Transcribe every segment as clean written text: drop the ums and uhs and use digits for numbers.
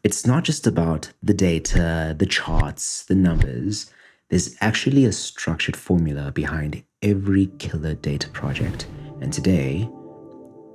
It's not just about the data, the charts, the numbers. There's actually a structured formula behind every killer data project. And today,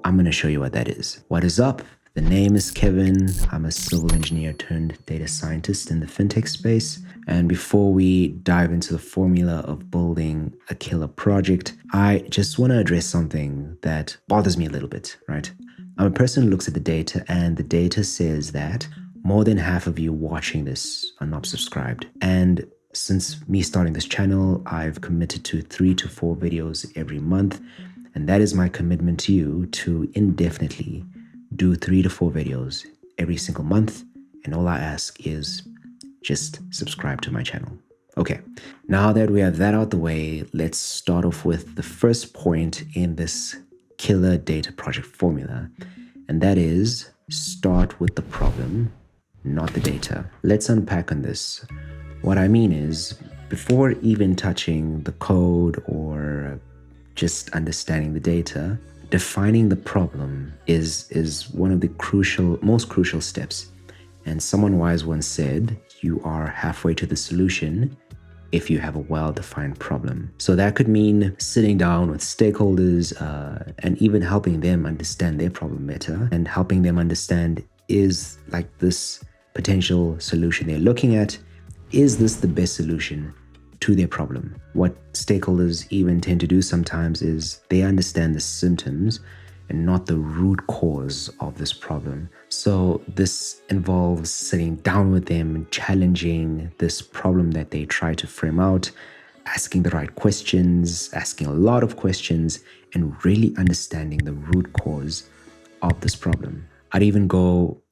I'm going to show you what that is. What is up? The name is Kevin. I'm a civil engineer turned data scientist in the fintech space. And before we dive into the formula of building a killer project, I just want to address something that bothers me a little bit, right? I'm a person who looks at the data, and the data says that more than half of you watching this are not subscribed. And since me starting this channel, I've committed to 3 to 4 videos every month. And that is my commitment to you to indefinitely do 3 to 4 videos every single month. And all I ask is just subscribe to my channel. Okay, now that we have that out the way, let's start off with the first point in this killer data project formula. And that is start with the problem, not the data. Let's unpack on this. What I mean is, before even touching the code or just understanding the data, defining the problem is one of the most crucial steps. And someone wise once said, you are halfway to the solution if you have a well-defined problem. So that could mean sitting down with stakeholders and even helping them understand their problem better, and helping them understand, is like this potential solution they're looking at, is this the best solution to their problem? What stakeholders even tend to do sometimes is they understand the symptoms and not the root cause of this problem. So this involves sitting down with them and challenging this problem that they try to frame out, asking the right questions, asking a lot of questions, and really understanding the root cause of this problem. I'd even go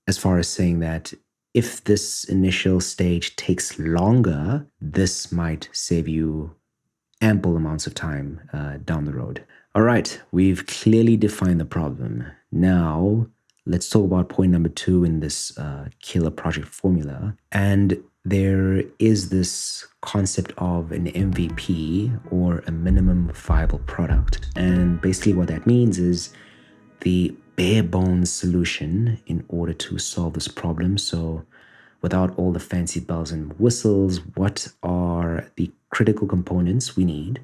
as far as saying that if this initial stage takes longer, this might save you ample amounts of time down the road. All right, we've clearly defined the problem. Now, let's talk about point number 2 in this killer project formula. And there is this concept of an MVP, or a minimum viable product. And basically what that means is the bare bones solution in order to solve this problem. So without all the fancy bells and whistles, what are the critical components we need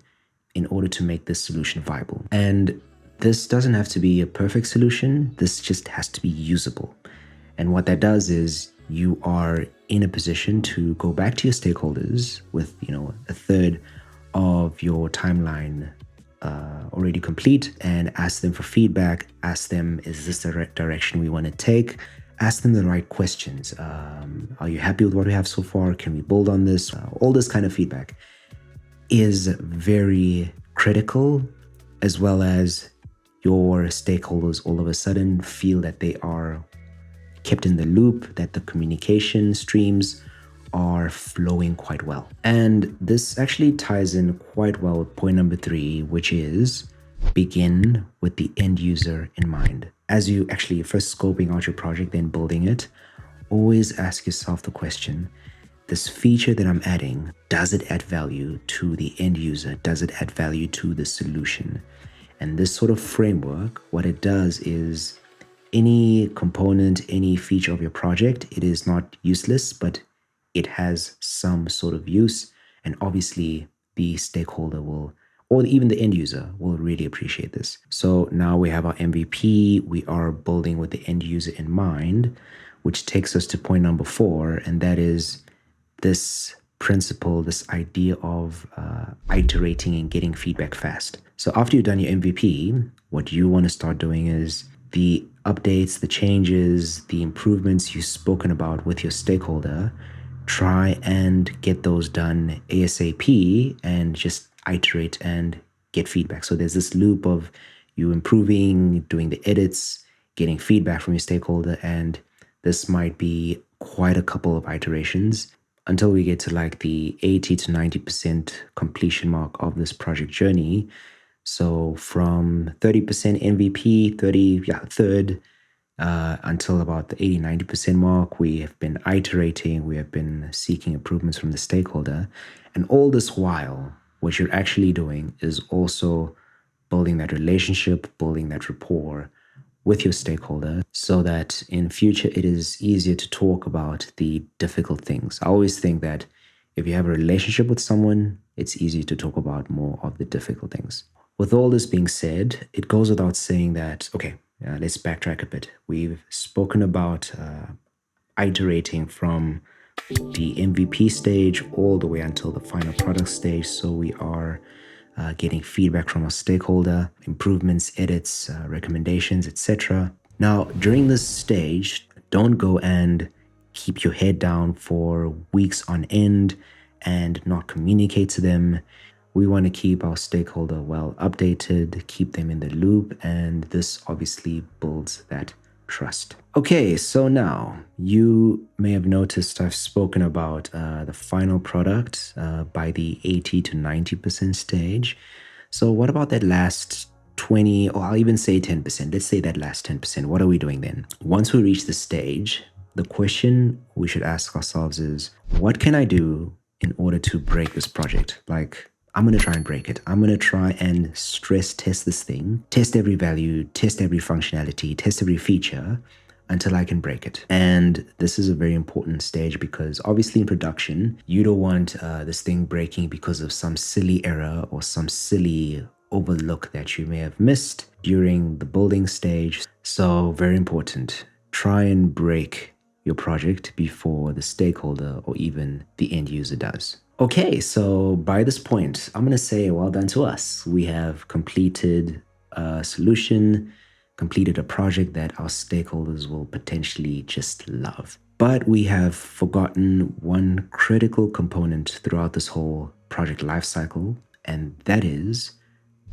in order to make this solution viable? And this doesn't have to be a perfect solution. This just has to be usable. And what that does is you are in a position to go back to your stakeholders with, a third of your timeline already complete, and ask them for feedback. Ask them, is this the right direction we want to take? Ask them the right questions. Are you happy with what we have so far? Can we build on this? All this kind of feedback is very critical, as well as your stakeholders all of a sudden feel that they are kept in the loop, that the communication streams are flowing quite well. And this actually ties in quite well with point number 3, which is begin with the end user in mind. As you actually first scoping out your project, then building it, always ask yourself the question, this feature that I'm adding, does it add value to the end user? Does it add value to the solution? And this sort of framework, what it does is any component, any feature of your project, it is not useless, but it has some sort of use. And obviously the stakeholder will, or even the end user will really appreciate this. So now we have our MVP. We are building with the end user in mind, which takes us to point number 4. And that is this principle, this idea of iterating and getting feedback fast. So after you've done your MVP, what you want to start doing is the updates, the changes, the improvements you've spoken about with your stakeholder. Try and get those done ASAP and just iterate and get feedback. So there's this loop of you improving, doing the edits, getting feedback from your stakeholder, and this might be quite a couple of iterations until we get to like the 80 to 90% completion mark of this project journey. So from 30% MVP, third, until about the 80-90% mark, we have been iterating, we have been seeking improvements from the stakeholder. And all this while, what you're actually doing is also building that relationship, building that rapport with your stakeholder so that in future it is easier to talk about the difficult things. I always think that if you have a relationship with someone, it's easier to talk about more of the difficult things. With all this being said, it goes without saying that, okay, let's backtrack a bit. We've spoken about iterating from the MVP stage all the way until the final product stage. So we are getting feedback from our stakeholder, improvements, edits, recommendations, etc. Now, during this stage, don't go and keep your head down for weeks on end and not communicate to them. We want to keep our stakeholder well updated, keep them in the loop, and this obviously builds that trust. Okay, so now you may have noticed I've spoken about the final product by the 80 to 90% stage. So what about that last 20, or I'll even say 10%? Let's say that last 10%. What are we doing then? Once we reach the stage, the question we should ask ourselves is, what can I do in order to break this project? Like, I'm going to try and break it. I'm going to try and stress test this thing, test every value, test every functionality, test every feature until I can break it. And this is a very important stage because obviously in production, you don't want this thing breaking because of some silly error or some silly overlook that you may have missed during the building stage. So very important, try and break your project before the stakeholder or even the end user does. Okay, so by this point, I'm going to say well done to us. We have completed a solution, completed a project that our stakeholders will potentially just love. But we have forgotten one critical component throughout this whole project lifecycle, and that is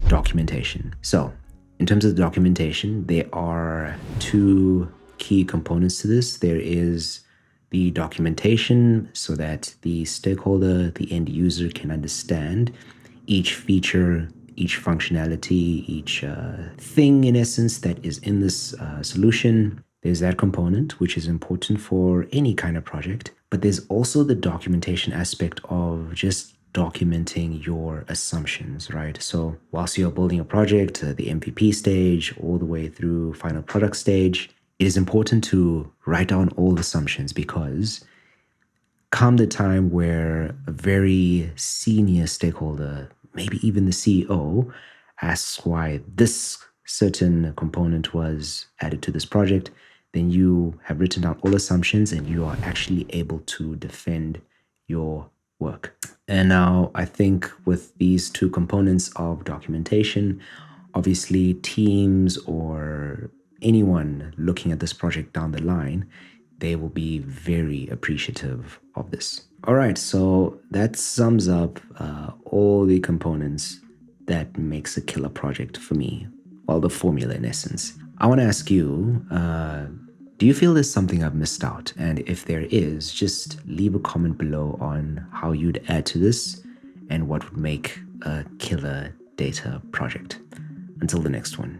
documentation. So in terms of the documentation, there are two key components to this. There is the documentation so that the stakeholder, the end user can understand each feature, each functionality, each thing in essence that is in this solution. There's that component, which is important for any kind of project. But there's also the documentation aspect of just documenting your assumptions, right? So whilst you're building a project, the MVP stage, all the way through final product stage, it is important to write down all assumptions because come the time where a very senior stakeholder, maybe even the CEO, asks why this certain component was added to this project, then you have written down all assumptions and you are actually able to defend your work. And now I think with these two components of documentation, obviously teams or anyone looking at this project down the line, they will be very appreciative of this. All right, so that sums up all the components that makes a killer project for me. Well, the formula in essence. I want to ask you, do you feel there's something I've missed out? And if there is, just leave a comment below on how you'd add to this and what would make a killer data project. Until the next one.